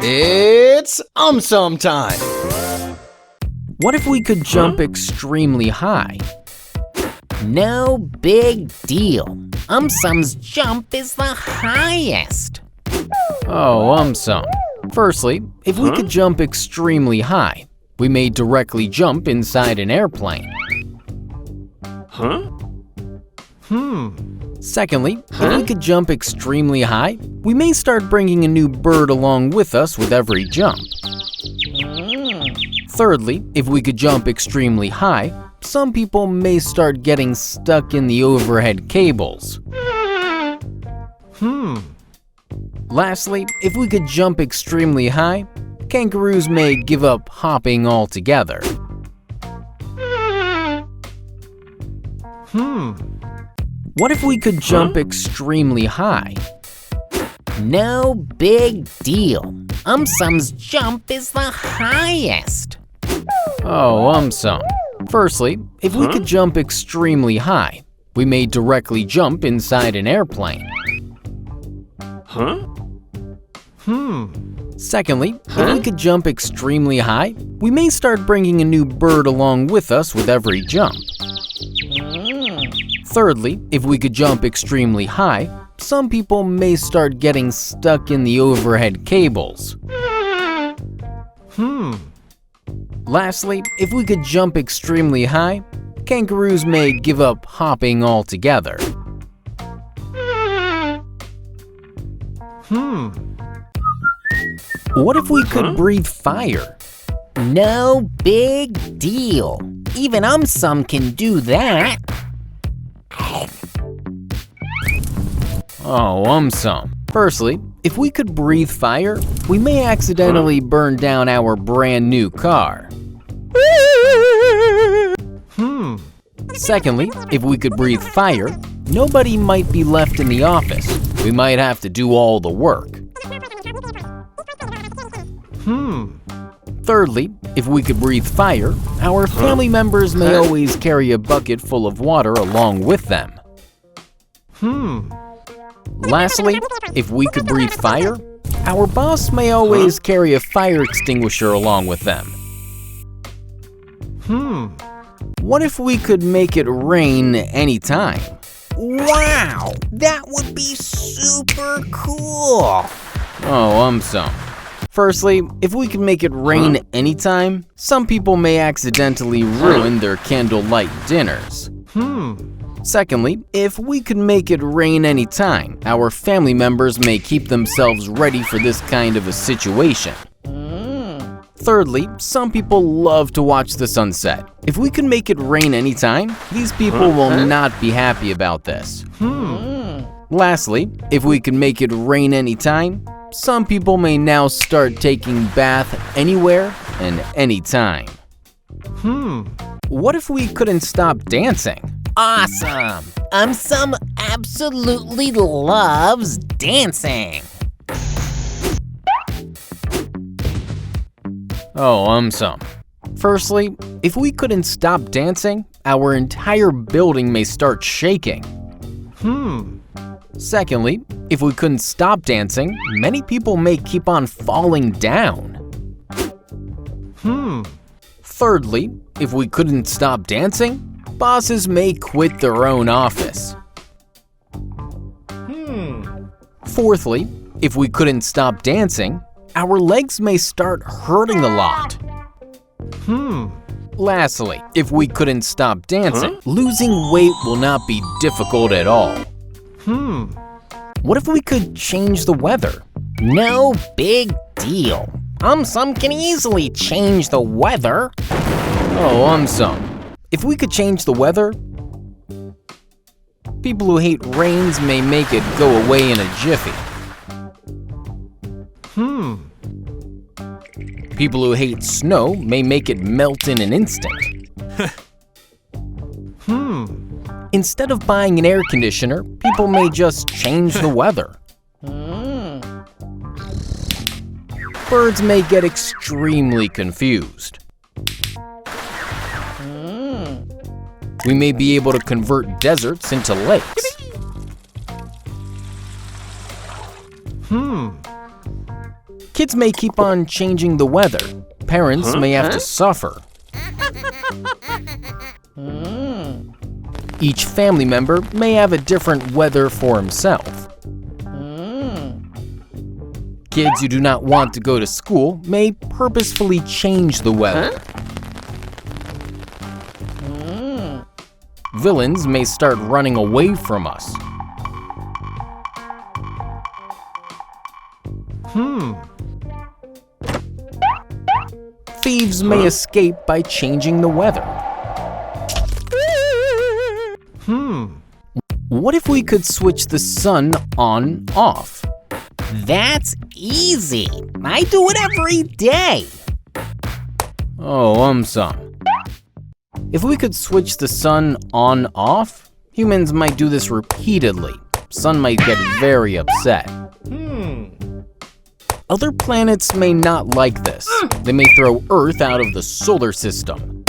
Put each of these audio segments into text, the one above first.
It's AumSum time! What if we could jump extremely high? No big deal. AumSum's jump is the highest. Oh, AumSum. Firstly, if we could jump extremely high, we may directly jump inside an airplane. Secondly, if we could jump extremely high, we may start bringing a new bird along with us with every jump. Thirdly, if we could jump extremely high, some people may start getting stuck in the overhead cables. Lastly, if we could jump extremely high, kangaroos may give up hopping altogether. What if we could jump extremely high? No big deal. AumSum's jump is the highest. Oh, AumSum. Firstly, if we could jump extremely high, we may directly jump inside an airplane. Secondly, if we could jump extremely high, we may start bringing a new bird along with us with every jump. Thirdly, if we could jump extremely high, some people may start getting stuck in the overhead cables. Lastly, if we could jump extremely high, kangaroos may give up hopping altogether. What if we could breathe fire? No big deal. Even AumSum can do that. Oh, AumSum. Firstly, if we could breathe fire, we may accidentally burn down our brand new car. Secondly, if we could breathe fire, nobody might be left in the office. We might have to do all the work. Thirdly, if we could breathe fire, our family members may always carry a bucket full of water along with them. Lastly, if we could breathe fire, our boss may always carry a fire extinguisher along with them. What if we could make it rain anytime? Wow, that would be super cool. Oh, AumSum. Firstly, if we could make it rain anytime, some people may accidentally ruin their candlelight dinners. Secondly, if we could make it rain anytime, our family members may keep themselves ready for this kind of a situation. Thirdly, some people love to watch the sunset. If we could make it rain anytime, these people will not be happy about this. Lastly, if we could make it rain anytime, some people may now start taking bath anywhere and anytime. What if we couldn't stop dancing? Awesome! AumSum absolutely loves dancing. Oh, AumSum. Firstly, if we couldn't stop dancing, our entire building may start shaking. Secondly, if we couldn't stop dancing, many people may keep on falling down. Thirdly, if we couldn't stop dancing, bosses may quit their own office. Fourthly, if we couldn't stop dancing, our legs may start hurting a lot. Lastly, if we couldn't stop dancing, losing weight will not be difficult at all. What if we could change the weather? No big deal. AumSum can easily change the weather. Oh, AumSum. If we could change the weather, people who hate rains may make it go away in a jiffy. People who hate snow may make it melt in an instant. Instead of buying an air conditioner, people may just change the weather. Birds may get extremely confused. We may be able to convert deserts into lakes. Kids may keep on changing the weather. Parents may have to suffer. Each family member may have a different weather for himself. Kids who do not want to go to school may purposefully change the weather. Villains may start running away from us. Thieves may escape by changing the weather. What if we could switch the sun on off? That's easy. I do it every day. Oh, AumSum. If we could switch the sun on off, humans might do this repeatedly. Sun might get very upset. Other planets may not like this. They may throw Earth out of the solar system.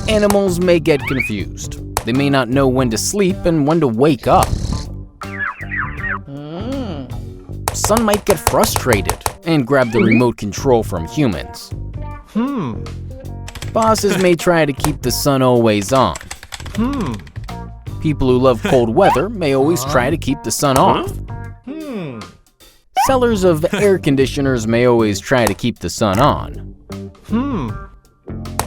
Animals may get confused. They may not know when to sleep and when to wake up. Sun might get frustrated and grab the remote control from humans. Bosses may try to keep the sun always on. People who love cold weather may always try to keep the sun off. Sellers of air conditioners may always try to keep the sun on.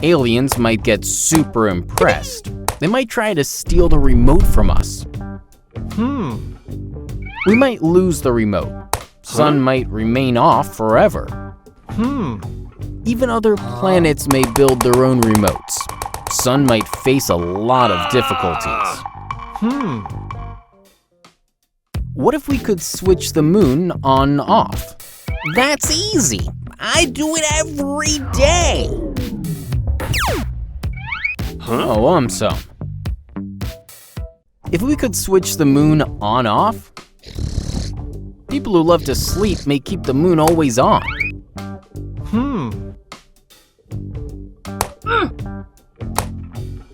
Aliens might get super impressed. They might try to steal the remote from us. We might lose the remote. Sun might remain off forever. Even other planets may build their own remotes. Sun might face a lot of difficulties. What if we could switch the moon on/off? That's easy. I do it every day. Oh, AumSum. If we could switch the moon on/off, people who love to sleep may keep the moon always on.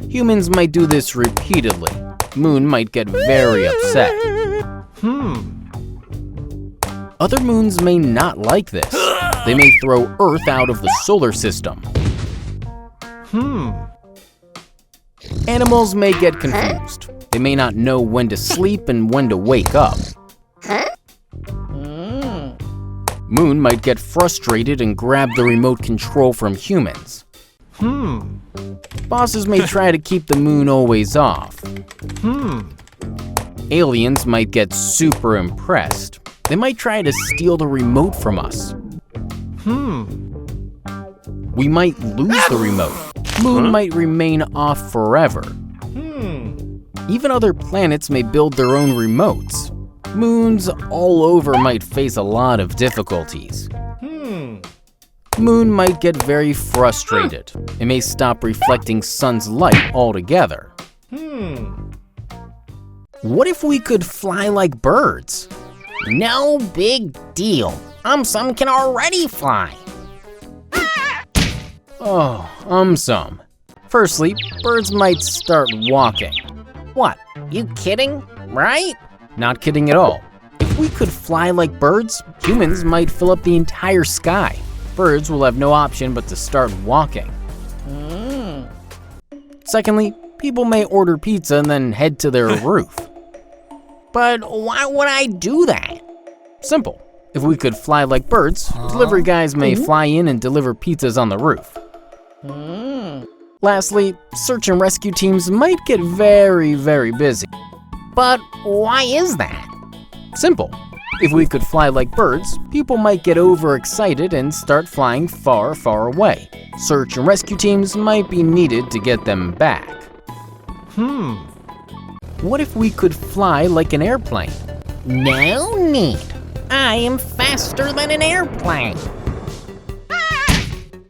Humans might do this repeatedly. Moon might get very upset. Other moons may not like this. They may throw Earth out of the solar system. Animals may get confused. They may not know when to sleep and when to wake up. Moon might get frustrated and grab the remote control from humans. Bosses may try to keep the moon always off. Aliens might get super impressed. They might try to steal the remote from us. We might lose the remote. Moon might remain off forever. Even other planets may build their own remotes. Moons all over might face a lot of difficulties. Moon might get very frustrated. It may stop reflecting sun's light altogether. What if we could fly like birds? No big deal. AumSum can already fly. Oh, AumSum. Firstly, birds might start walking. What? You kidding? Right? Not kidding at all. If we could fly like birds, humans might fill up the entire sky. Birds will have no option but to start walking. Secondly, people may order pizza and then head to their roof. But why would I do that? Simple. If we could fly like birds, delivery guys may fly in and deliver pizzas on the roof. Lastly, search and rescue teams might get very, very busy. But why is that? Simple. If we could fly like birds, people might get overexcited and start flying far, far away. Search and rescue teams might be needed to get them back. What if we could fly like an airplane? No need. I am faster than an airplane.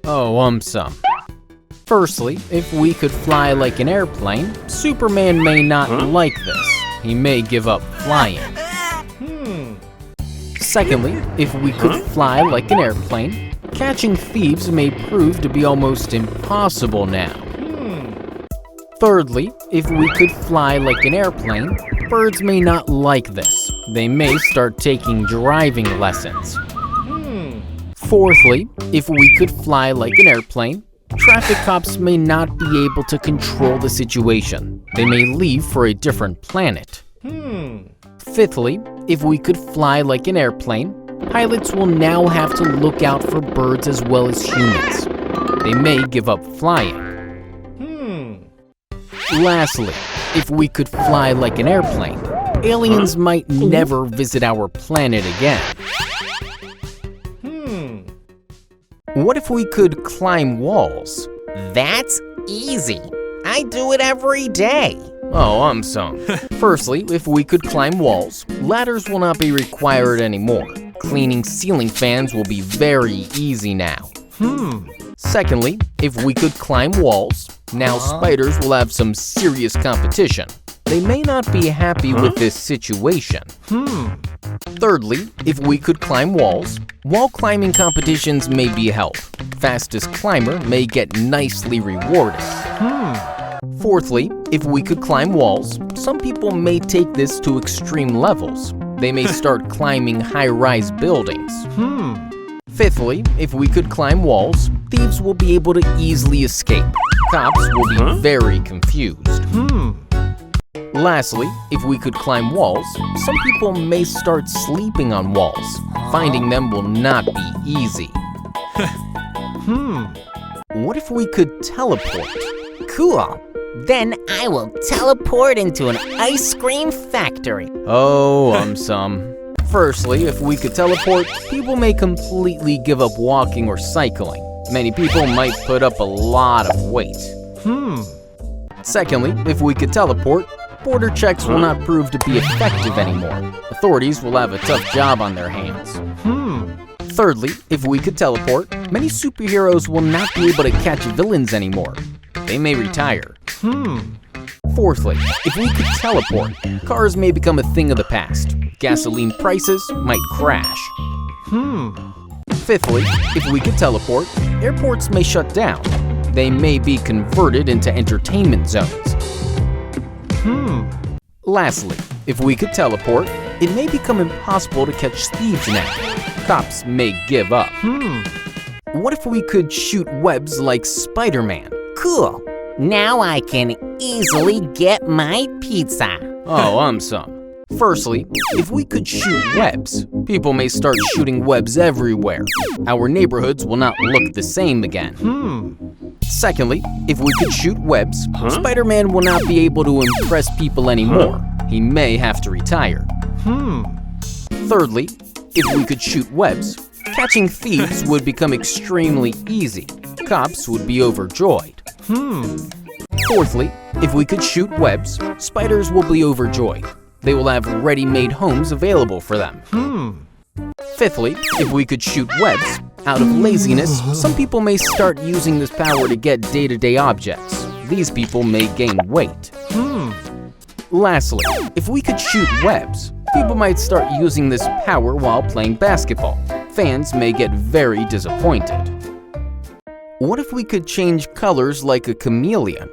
Oh, AumSum. Firstly, if we could fly like an airplane, Superman may not like this. He may give up flying. Secondly, if we could fly like an airplane, catching thieves may prove to be almost impossible now. Thirdly, if we could fly like an airplane, birds may not like this. they may start taking driving lessons. Fourthly, if we could fly like an airplane, traffic cops may not be able to control the situation. They may leave for a different planet. Fifthly, if we could fly like an airplane, pilots will now have to look out for birds as well as humans. They may give up flying. Lastly, if we could fly like an airplane, aliens might never visit our planet again. What if we could climb walls? That's easy. I do it every day. Oh, AumSum. Firstly, if we could climb walls, ladders will not be required anymore. Cleaning ceiling fans will be very easy now. Secondly, if we could climb walls, now spiders will have some serious competition. They may not be happy with this situation. Thirdly, if we could climb walls, wall climbing competitions may be held. Fastest climber may get nicely rewarded. Fourthly, if we could climb walls, some people may take this to extreme levels. They may start climbing high-rise buildings. Fifthly, if we could climb walls, thieves will be able to easily escape. Cops will be very confused. Lastly, if we could climb walls, some people may start sleeping on walls. Finding them will not be easy. What if we could teleport? Cool. Then I will teleport into an ice cream factory. Oh, AumSum. Firstly, if we could teleport, people may completely give up walking or cycling. Many people might put up a lot of weight. Secondly, if we could teleport, border checks will not prove to be effective anymore. Authorities will have a tough job on their hands. Thirdly, if we could teleport, many superheroes will not be able to catch villains anymore. They may retire. Fourthly, if we could teleport, cars may become a thing of the past. Gasoline prices might crash. Fifthly, if we could teleport, airports may shut down. They may be converted into entertainment zones. Lastly, if we could teleport, it may become impossible to catch thieves now. Cops may give up. What if we could shoot webs like Spider-Man? Cool. Now I can easily get my pizza. Oh, AumSum. Firstly, if we could shoot webs, people may start shooting webs everywhere. Our neighborhoods will not look the same again. Secondly, if we could shoot webs, Spider-Man will not be able to impress people anymore. He may have to retire. Thirdly, if we could shoot webs, catching thieves would become extremely easy. Cops would be overjoyed. Fourthly, if we could shoot webs, spiders will be overjoyed. They will have ready-made homes available for them. Fifthly, if we could shoot webs, out of laziness, some people may start using this power to get day-to-day objects. These people may gain weight. Lastly, if we could shoot webs, people might start using this power while playing basketball. Fans may get very disappointed. What if we could change colors like a chameleon?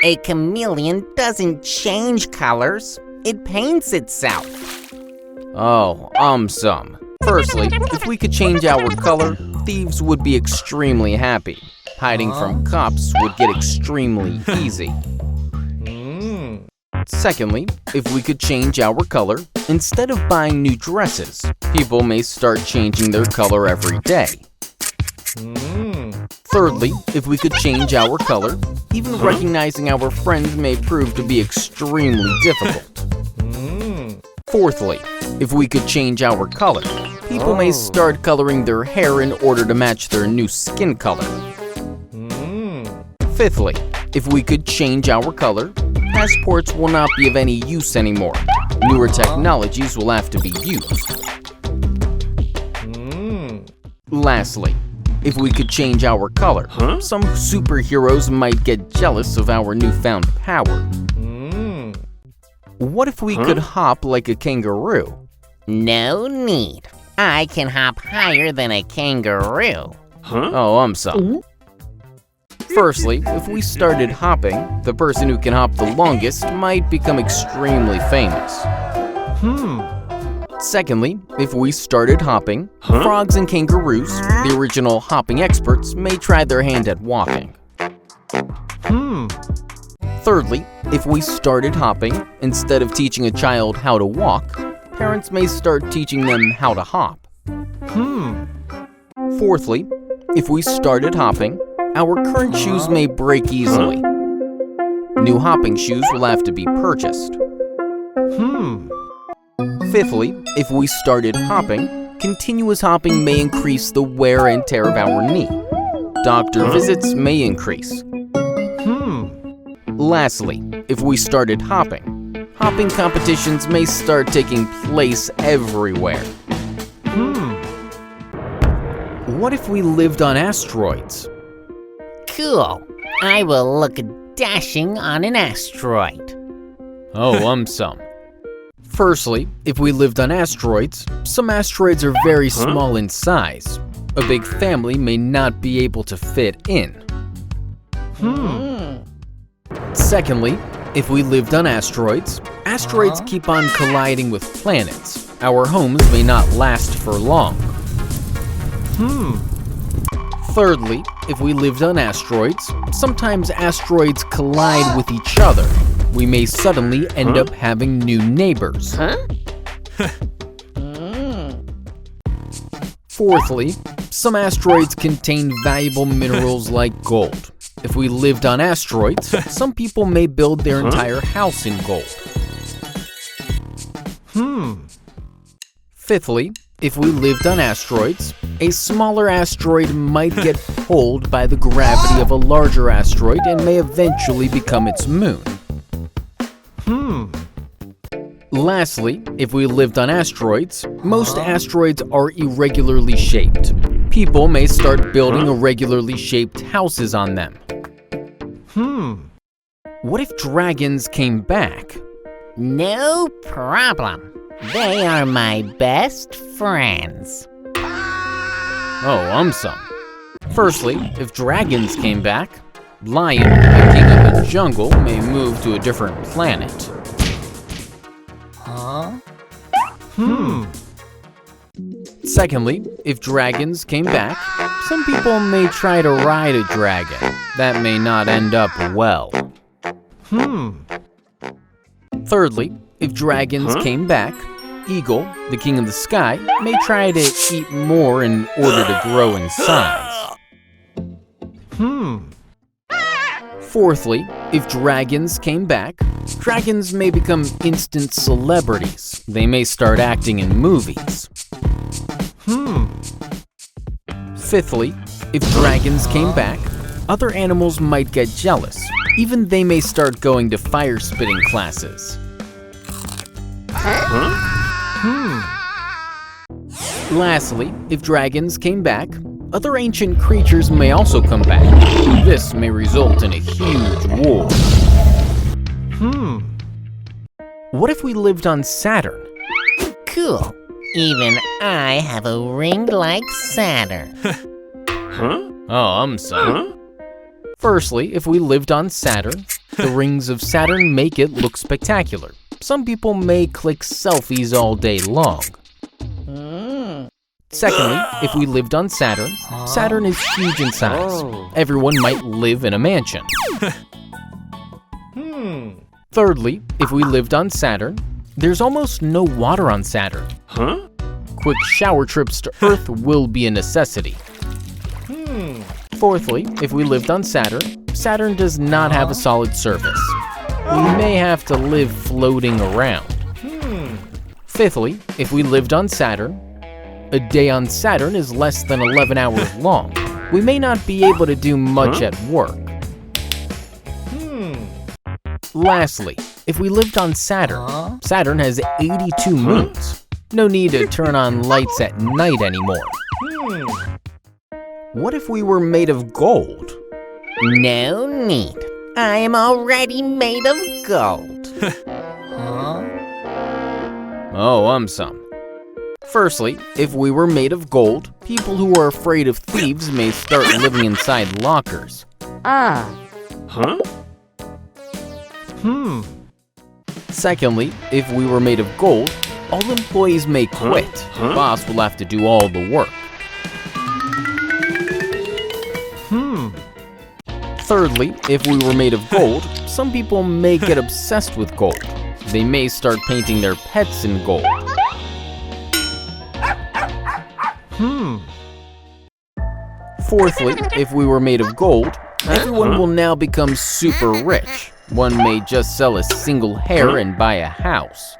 A chameleon doesn't change colors. It paints itself. Oh, AumSum. Firstly, if we could change our color, thieves would be extremely happy. Hiding from cops would get extremely easy. Secondly, if we could change our color, instead of buying new dresses, people may start changing their color every day. Thirdly, if we could change our color, even recognizing our friends may prove to be extremely difficult. Fourthly, if we could change our color, people may start coloring their hair in order to match their new skin color. Fifthly, if we could change our color, passports will not be of any use anymore. Newer technologies will have to be used. Lastly, if we could change our color, some superheroes might get jealous of our newfound power. What if we could hop like a kangaroo? No need. I can hop higher than a kangaroo. Oh, AumSum. Firstly, if we started hopping, the person who can hop the longest might become extremely famous. Secondly, if we started hopping, frogs and kangaroos, the original hopping experts, may try their hand at walking. Thirdly, if we started hopping, instead of teaching a child how to walk, parents may start teaching them how to hop. Fourthly, if we started hopping, our current shoes may break easily. New hopping shoes will have to be purchased. Fifthly, if we started hopping, continuous hopping may increase the wear and tear of our knee. Doctor visits may increase. Lastly, if we started hopping, hopping competitions may start taking place everywhere. What if we lived on asteroids? Cool. I will look dashing on an asteroid. Oh, AumSum. Firstly, if we lived on asteroids, some asteroids are very small in size. A big family may not be able to fit in. Secondly, if we lived on asteroids, asteroids keep on colliding with planets. Our homes may not last for long. Thirdly, if we lived on asteroids, sometimes asteroids collide with each other. We may suddenly end up having new neighbors. Fourthly, some asteroids contain valuable minerals like gold. If we lived on asteroids, some people may build their entire house in gold. Fifthly, if we lived on asteroids, a smaller asteroid might get pulled by the gravity of a larger asteroid and may eventually become its moon. Lastly, if we lived on asteroids, most asteroids are irregularly shaped. People may start building irregularly shaped houses on them. What if dragons came back? No problem. They are my best friends. Oh, AumSum. Firstly, if dragons came back, Lion, the king of the jungle, may move to a different planet. Secondly, if dragons came back, some people may try to ride a dragon. That may not end up well. Thirdly, if dragons came back, Eagle, the king of the sky, may try to eat more in order to grow in size. Fourthly, if dragons came back, dragons may become instant celebrities. They may start acting in movies. Fifthly, if dragons came back, other animals might get jealous. Even they may start going to fire spitting classes. Lastly, if dragons came back, other ancient creatures may also come back. This may result in a huge war. What if we lived on Saturn? Cool. Even I have a ring like Saturn. Oh, AumSum. Firstly, if we lived on Saturn, the rings of Saturn make it look spectacular. Some people may click selfies all day long. Secondly, if we lived on Saturn, Saturn is huge in size. Everyone might live in a mansion. Thirdly, if we lived on Saturn, there's almost no water on Saturn. Quick shower trips to Earth will be a necessity. Fourthly, if we lived on Saturn, Saturn does not have a solid surface. We may have to live floating around. Fifthly, if we lived on Saturn, a day on Saturn is less than 11 hours long. We may not be able to do much at work. Lastly, if we lived on Saturn, Saturn has 82 moons. No need to turn on lights at night anymore. What if we were made of gold? No need. I am already made of gold. Oh, AumSum. Firstly, if we were made of gold, people who are afraid of thieves may start living inside lockers. Secondly, if we were made of gold, all employees may quit. The boss will have to do all the work. Thirdly, if we were made of gold, some people may get obsessed with gold. They may start painting their pets in gold. Fourthly, if we were made of gold, everyone will now become super rich. One may just sell a single hair and buy a house.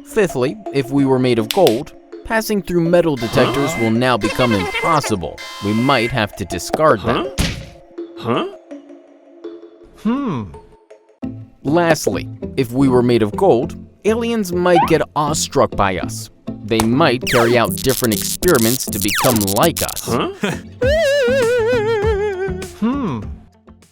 Fifthly, if we were made of gold, passing through metal detectors will now become impossible. We might have to discard them. Lastly, if we were made of gold, aliens might get awestruck by us. They might carry out different experiments to become like us.